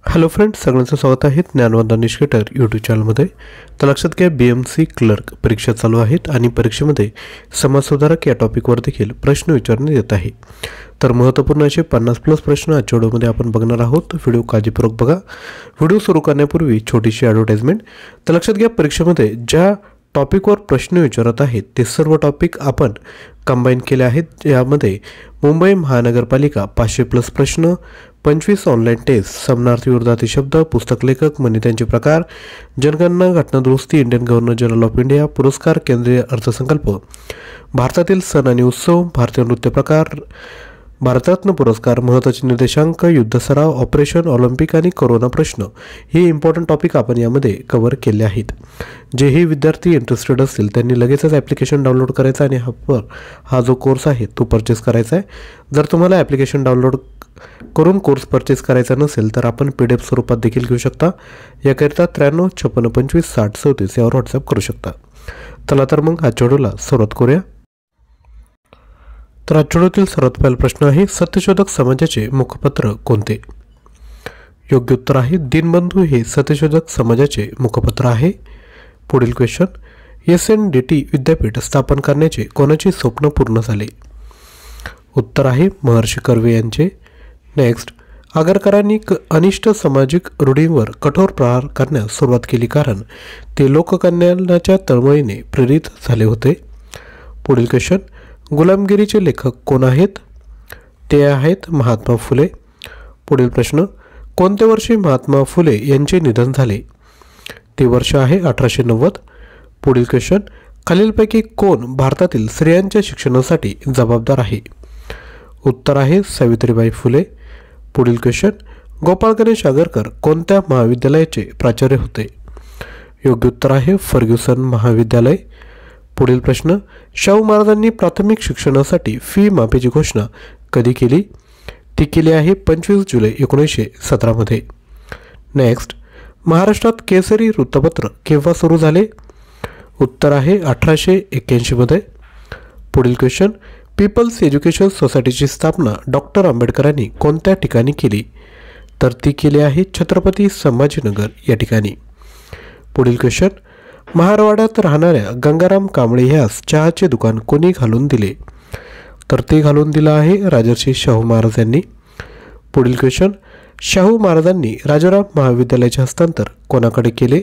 Hello friends, सगळ्यांचं स्वागत आहे ज्ञानवंदन निष्केटर यूट्यूब चॅनलमध्ये. तर लक्षात घ्या, BMC क्लर्क परीक्षा चालू आहेत आणि परीक्षेमध्ये समाजसुधारक या टॉपिकवर देखील प्रश्न विचारण्यात येत आहे. तर महत्त्वपूर्ण असे 50+ प्रश्न आजच्या व्हिडिओमध्ये आपण बघणार आहोत. व्हिडिओ काळजीपूर्वक बघा. व्हिडिओ सुरू करण्यापूर्वी छोटीशी ॲडव्हर्टाइजमेंट. तर लक्षात घ्या, परीक्षेमध्ये ज्या टॉपिकवर प्रश्न विचारत आहेत ते सर्व टॉपिक आपण कंबाईन केले आहेत. यामध्ये मुंबई महानगरपालिका 500+ प्रश्न, 25 ऑनलाईन टेस्ट, समानार्थी विरोधार्थी शब्द, पुस्तक लेखक, त्यांचे प्रकार, जनगणना, घटनादुरुस्ती, Indian governor general of India, पुरस्कार, केंद्रीय अर्थसंकल्प, भारतातील सण आणि उत्सव, भारतीय नृत्य प्रकार, भारतरत्न पुरस्कार, महत्त्वाचे निर्देशांक, युद्ध सराव, ऑपरेशन, ऑलिम्पिक आणि कोरोना प्रश्न हे इम्पॉर्टंट टॉपिक आपण यामध्ये कव्हर केले आहेत. जेही विद्यार्थी इंटरेस्टेड असतील त्यांनी लगेचच ॲप्लिकेशन डाउनलोड करायचा आणि हा जो कोर्स आहे तो परचेस करायचा आहे. जर तुम्हाला ॲप्लिकेशन डाउनलोड करून कोर्स परचेस करायचा नसेल तर आपण PDF स्वरूपात देखील घेऊ शकता. याकरिता 93 56 25 60 34 यावर व्हॉट्सअप करू शकता. चला तर मग आजच्या व्हिडिओला सुरुवात करूया. तर आजच्या व्हिडिओतील सर्वात पहिला प्रश्न आहे, सत्यशोधक समाजाचे मुखपत्र कोणते? योग्य उत्तर आहे दीनबंधू हे सत्यशोधक समाजाचे मुखपत्र आहे. पुढील क्वेश्चन, SNDT विद्यापीठ स्थापन करण्याचे कोणाचे स्वप्न पूर्ण झाले? उत्तर आहे महर्षी कर्वे यांचे. नेक्स्ट, आगरकरांनी अनिष्ट सामाजिक रूढींवर कठोर प्रहार करण्यास सुरुवात केली कारण ते लोककल्याणाच्या तळमळीने प्रेरित झाले होते. पुढील क्वेश्चन, गुलामगिरीचे लेखक कोण आहेत? ते आहेत महात्मा फुले. पुढील प्रश्न, कोणत्या वर्षी महात्मा फुले यांचे निधन झाले? ते वर्ष आहे 1890. पुढील क्वेश्चन, खालीलपैकी कोण भारतातील स्त्रियांच्या शिक्षणासाठी जबाबदार आहे? उत्तर आहे सावित्रीबाई फुले. पुढील क्वेश्चन, गोपाळ गणेश आगरकर कोणत्या महाविद्यालयाचे प्राचार्य होते? योग्य उत्तर आहे फर्ग्युसन महाविद्यालय. पुढील प्रश्न, शाहू महाराजांनी प्राथमिक शिक्षणासाठी फी माफीची घोषणा कधी केली? ती केली आहे 25 जुलै 1917 मध्ये. नेक्स्ट, महाराष्ट्रात केसरी वृत्तपत्र केव्हा सुरू झाले? उत्तर आहे 1881 मध्ये. पुढील क्वेश्चन, पीपल्स एज्युकेशन सोसायटीची स्थापना डॉक्टर आंबेडकरांनी कोणत्या ठिकाणी केली? तर ती केली आहे छत्रपती संभाजीनगर या ठिकाणी. पुढील क्वेश्चन, महारवाड्यात राहणाऱ्या गंगाराम कांबळे ह्यास चहाचे दुकान कोणी घालून दिले? तर ते घालून दिलं आहे राजर्षी शाहू महाराज यांनी. पुढील क्वेश्चन, शाहू महाराजांनी राजाराम महाविद्यालयाचे हस्तांतर कोणाकडे केले?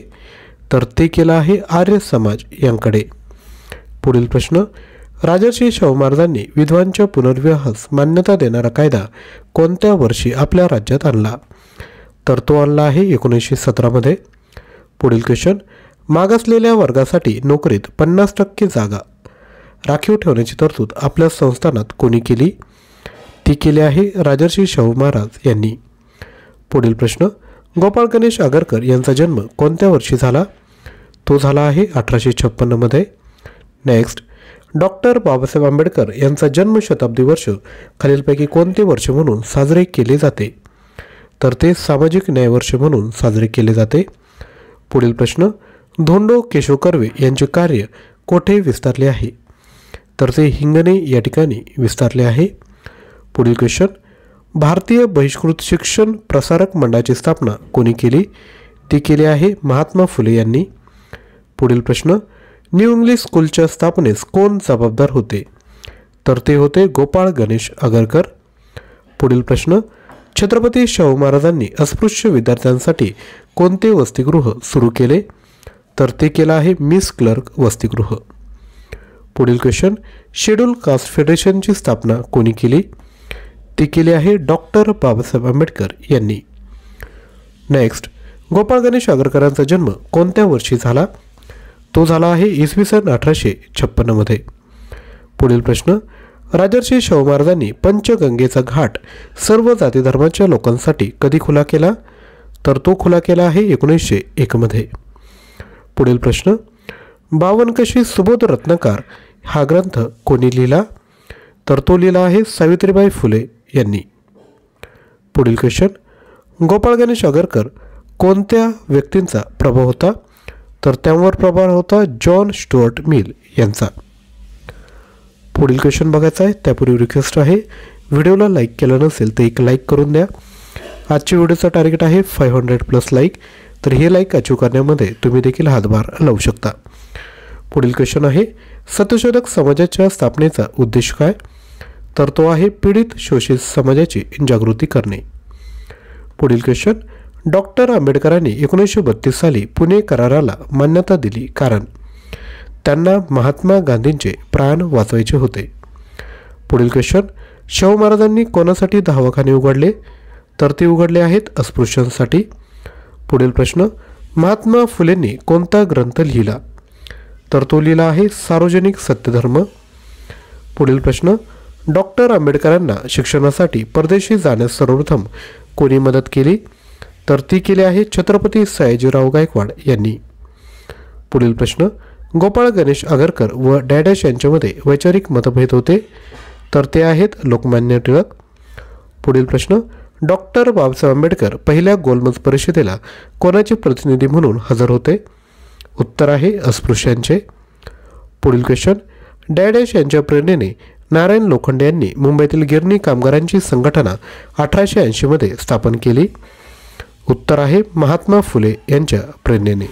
तर ते केलं आहे आर्य समाज यांकडे. पुढील प्रश्न, राजर्षी शाहू महाराजांनी विधवांच्या पुनर्विवाहास मान्यता देणारा कायदा कोणत्या वर्षी आपल्या राज्यात आणला? तर तो आणला आहे 1917 मध्ये. पुढील क्वेश्चन, मागासलेल्या वर्गासाठी नोकरीत 50% जागा राखीव ठेवण्याची तरतूद आपल्या संस्थानात कोणी केली? ती केली आहे राजर्षी शाहू महाराज यांनी. पुढील प्रश्न, गोपाळ गणेश आगरकर यांचा जन्म कोणत्या वर्षी झाला? तो झाला आहे 1856 मध्ये. नेक्स्ट, डॉक्टर बाबासाहेब आंबेडकर यांचा जन्मशताब्दी वर्ष खालीलपैकी कोणते वर्ष म्हणून साजरे केले जाते? तर ते सामाजिक न्याय वर्ष म्हणून साजरे केले जाते. पुढील प्रश्न, धोंडो केशव कर्वे यांचे कार्य कोठे विस्तारले आहे? तर ते हिंगणे या ठिकाणी विस्तारले आहे. पुढील क्वेश्चन, भारतीय बहिष्कृत शिक्षण प्रसारक मंडळाची स्थापना कोणी केली? ती केली आहे महात्मा फुले यांनी. पुढील प्रश्न, न्यू इंग्लिश स्कूलच्या स्थापनेस कोण जबाबदार होते? तर ते होते गोपाळ गणेश आगरकर. पुढील प्रश्न, छत्रपती शाहू महाराजांनी अस्पृश्य विद्यार्थ्यांसाठी कोणते वसतिगृह सुरू केले? तर ते केलं आहे मिस क्लर्क वसतिगृह. पुढील क्वेश्चन, शेड्यूल कास्ट फेडरेशनची स्थापना कोणी केली? ती केली आहे डॉक्टर बाबासाहेब आंबेडकर यांनी. नेक्स्ट, गोपाळ गणेश आगरकरांचा जन्म कोणत्या वर्षी झाला? तो झाला आहे इसवी सन 1856 मध्ये. पुढील प्रश्न, राजर्षी शाहू महाराजांनी पंचगंगेचा घाट सर्व जाती धर्माच्या लोकांसाठी कधी खुला केला? तर तो खुला केला आहे 1901 मध्ये. पुढील प्रश्न, 52 कशी सुबोध रत्नकार हा ग्रंथ कोणी लिहिला? तर तो लिहिला आहे सावित्रीबाई फुले यांनी. पुढील क्वेश्चन, गोपाळ गणेश आगरकर कोणत्या व्यक्तींचा प्रभाव होता? तर त्यावर प्रभाव होता जॉन स्टुअर्ट मिल यांचा. पुढील क्वेश्चन बघायचा आहे त्यापूर्वी रिक्वेस्ट आहे, व्हिडिओला लाईक केलं नसेल तर एक लाईक करून द्या आजच्या व्हिडिओचं टार्गेट आहे 500+ लाईक, तर हे लाईक अचीव करण्यामध्ये तुम्ही देखील हातभार लावू शकता. पुढील क्वेश्चन आहे, सत्यशोधक समाजाच्या स्थापनेचा उद्देश काय? तर तो आहे पीडित शोषित समाजाची जागृती करणे. पुढील क्वेश्चन, डॉक्टर आंबेडकरांनी 1932 साली पुणे कराराला मान्यता दिली कारण त्यांना महात्मा गांधींचे प्राण वाचवायचे होते. पुढील क्वेश्चन, शाहू महाराजांनी कोणासाठी दवाखाने उघडले? तर ते उघडले आहेत अस्पृश्यांसाठी. पुढील प्रश्न, महात्मा फुलेंनी कोणता ग्रंथ लिहिला? तर तो लिहिला आहे सार्वजनिक सत्यधर्म. पुढील प्रश्न, डॉक्टर आंबेडकरांना शिक्षणासाठी परदेशी जाण्यास सर्वप्रथम कोणी मदत केली? तर ती केली आहे छत्रपती सयाजीराव गायकवाड यांनी. पुढील प्रश्न, गोपाळ गणेश आगरकर व डॅडॅश यांच्यामध्ये वैचारिक मतभेद होते? तर ते आहेत लोकमान्य टिळक. पुढील प्रश्न, डॉक्टर बाबासाहेब आंबेडकर पहिल्या गोलमेज परिषदेला कोणाचे प्रतिनिधी म्हणून हजर होते? उत्तर आहे अस्पृश्यांचे. पुढील क्वेश्चन, डॅडॅश यांच्या प्रेरणेने नारायण लोखंडे यांनी मुंबईतील गिरणी कामगारांची संघटना 1880 मध्ये स्थापन केली. उत्तर आहे महात्मा फुले यांच्या प्रेरणेने.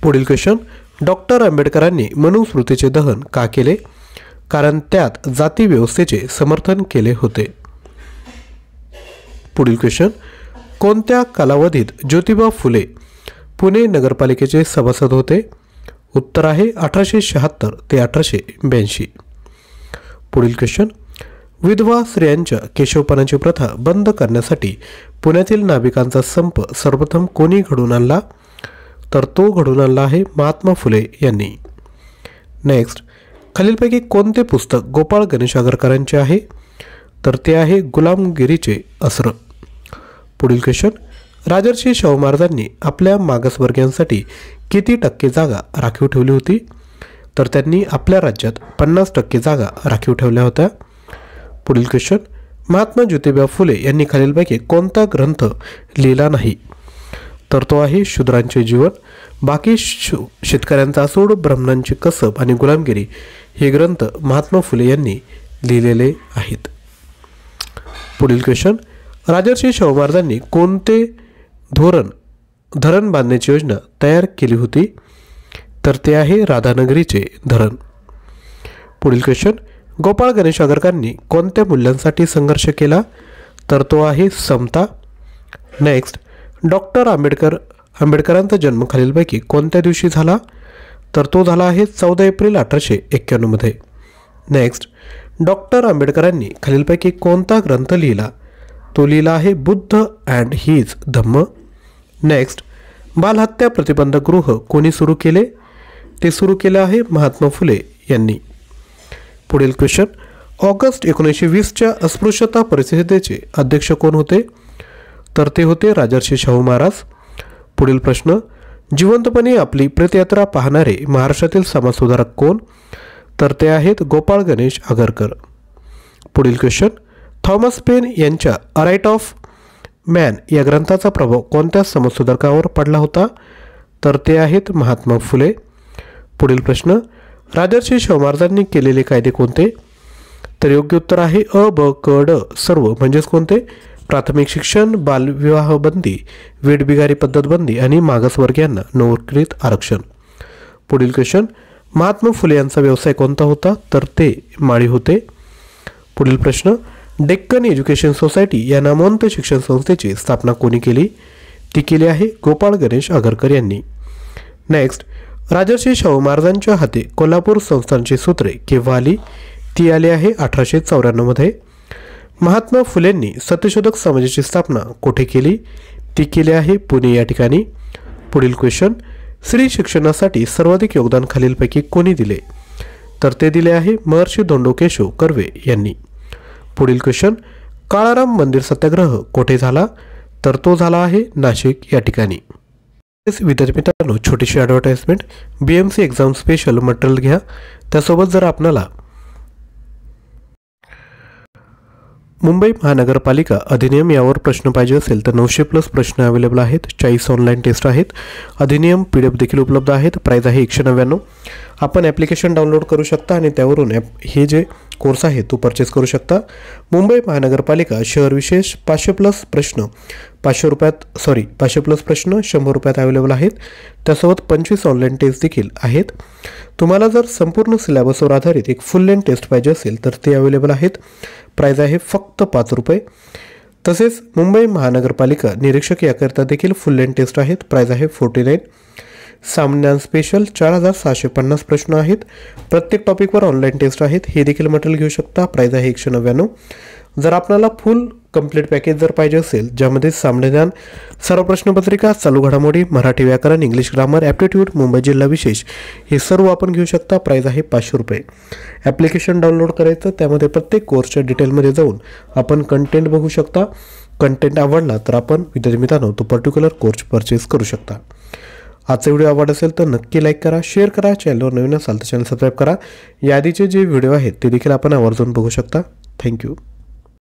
पुढील क्वेश्चन, डॉक्टर आंबेडकरांनी मनुस्मृतीचे दहन का केले? कारण त्यात जाती व्यवस्थेचे समर्थन केले होते. पुढील क्वेश्चन, कोणत्या कालावधीत ज्योतिबा फुले पुणे नगरपालिकेचे सभासद होते? उत्तर आहे 1876 ते 1882. पुढील क्वेश्चन, विधवा स्त्रियांच्या केशवपणाची प्रथा बंद करण्यासाठी पुण्यातील नाभिकांचा संप सर्वप्रथम कोणी घडवून आणला? तर तो घडवून आणला आहे महात्मा फुले यांनी. नेक्स्ट, खालीलपैकी कोणते पुस्तक गोपाळ गणेश आगरकरांचे आहे? तर ते आहे गुलामगिरीचे अस्त्र. पुढील क्वेश्चन, राजर्षी शाहू महाराजांनी आपल्या मागासवर्गीयांसाठी किती टक्के जागा राखीव ठेवली होती? तर त्यांनी आपल्या राज्यात 50% जागा राखीव ठेवल्या होत्या. पुढील क्वेश्चन, महात्मा ज्योतिबा फुले यांनी खालीलपैकी कोणता ग्रंथ लिहिला नाही? तर तो आहे शूद्रांचे जीवन. बाकी शेतकऱ्यांचा सूड, ब्राह्मणांची कसब आणि गुलामगिरी हे ग्रंथ महात्मा फुले यांनी लिहिलेले आहेत. पुढील क्वेश्चन, राजर्षी शाहू महाराजांनी कोणते धरण बांधण्याची योजना तयार केली होती? तर ते आहे राधानगरीचे धरण. पुढील क्वेश्चन, गोपाळ गणेश आगरकरांनी कोणत्या मूल्यांसाठी संघर्ष केला? तर तो आहे समता. नेक्स्ट, डॉक्टर आंबेडकरांचा जन्म खालीलपैकी कोणत्या दिवशी झाला? तर तो झाला आहे 14 एप्रिल 1891 मध्ये. नेक्स्ट, डॉक्टर आंबेडकरांनी खालीलपैकी कोणता ग्रंथ लिहिला? तो लिहिला आहे Buddha and his Dhamma. Next, बालहत्या प्रतिबंधक गृह कोणी सुरू केले? ते सुरू केले आहे महात्मा फुले यांनी. पुढील क्वेश्चन, ऑगस्ट 1920च्या अस्पृश्यता परिषदेचे अध्यक्ष कोण होते? तर ते होते राजर्षी शाहू महाराज. पुढील प्रश्न, जिवंतपणे आपली प्रेतयात्रा पाहणारे महाराष्ट्रातील समाजसुधारक कोण? तर ते आहेत गोपाळ गणेश आगरकर. पुढील क्वेश्चन, थॉमस पेन यांच्या अ राईट ऑफ मॅन या ग्रंथाचा प्रभाव कोणत्या समाजसुधारकावर पडला होता? तर ते आहेत महात्मा फुले. पुढील प्रश्न, राजर्षी शाहू महाराजांनी केलेले कायदे कोणते? तर योग्य उत्तर आहे अ, ब, क, ड सर्व. म्हणजेच कोणते? प्राथमिक शिक्षण, बालविवाह बंदी, वेठबिगारी पद्धत बंदी आणि मागासवर्गीयांना नोकरीत आरक्षण. पुढील क्वेश्चन, महात्मा फुले यांचा व्यवसाय कोणता होता? तर ते माळी होते. पुढील प्रश्न, डेक्कन एज्युकेशन सोसायटी या नामवंत शिक्षण संस्थेची स्थापना कोणी केली? ती केली आहे गोपाळ गणेश आगरकर यांनी. नेक्स्ट, राजर्षी शाहू महाराजांच्या हाती कोल्हापूर संस्थानची सूत्रे केव्हा आली? ती आली आहे 1894 मध्ये. महात्मा फुलेंनी सत्यशोधक समाजाची स्थापना कोठे केली? ती केली आहे पुणे या ठिकाणी. पुढील क्वेश्चन, स्त्री शिक्षणासाठी सर्वाधिक योगदान खालीलपैकी कोणी दिले? तर ते दिले आहे महर्षी धोंडो केशव कर्वे यांनी. पुढील क्वेश्चन, काळाराम मंदिर सत्याग्रह कोठे झाला? तर तो झाला आहे नाशिक या ठिकाणी. विद्यार्थी मित्रांनो, छोटीशी advertisement, BMC exam special material घ्या. त्यासोबत जर आपणाला मुंबई महानगरपालिका अधिनियम यावर प्रश्न पाहिजे असेल तर 900+ प्रश्न अवेलेबल आहेत. 40 ऑनलाईन टेस्ट आहेत. अधिनियम PDF देखील उपलब्ध आहेत. प्राईज आहे 199. आपण ॲप्लिकेशन डाउनलोड करू शकता आणि त्यावरून हे जे कोर्स आहे तो परचेस करू शकता. मुंबई महानगरपालिका शहर विशेष 500+ प्रश्न 500+ प्रश्न 100 रुपयात अवेलेबल आहेत. त्यासोबत 25 ऑनलाईन टेस्ट देखील आहेत. तुम्हाला जर संपूर्ण सिलेबसवर आधारित एक फुल लेंथ टेस्ट पाहिजे असेल तर ते अवेलेबल आहेत. प्राईज आहे फक्त 5 रुपये. तसेच मुंबई महानगरपालिका निरीक्षक याकरिता देखील फुल लेंथ टेस्ट आहेत. प्राईज आहे 49. सामान्य स्पेशल 4750 प्रश्न आहेत. प्रत्येक टॉपिकवर ऑनलाईन टेस्ट आहेत. हे देखील मटेरियल घेऊ शकता. प्राईज आहे 199. जर आपल्याला फुल कंप्लीट पॅकेज जर पाहिजे असेल ज्यामध्ये सामान्य ज्ञान, सर्व प्रश्नपत्रिका, चालू घडामोडी, मराठी व्याकरण, इंग्लिश ग्रामर, ॲप्टिट्यूड, मुंबई जिल्हा विशेष हे सर्व आपण घेऊ शकता. प्राईज आहे 500 रुपये. ॲप्लिकेशन डाउनलोड करायचं, त्यामध्ये प्रत्येक कोर्सच्या डिटेलमध्ये जाऊन आपण कंटेंट बघू शकता. कंटेंट आवडला तर आपण विद्यार्थी मित्रांनो तो पर्टिक्युलर कोर्स परचेस करू शकता. आजचा व्हिडिओ आवडला असेल तर नक्की लाईक करा, शेअर करा. चॅनलवर नवीन असाल तर चॅनल सबस्क्राईब करा. यादीचे जे व्हिडिओ आहेत ते देखील आपण आवर्जून बघू शकता. थँक्यू.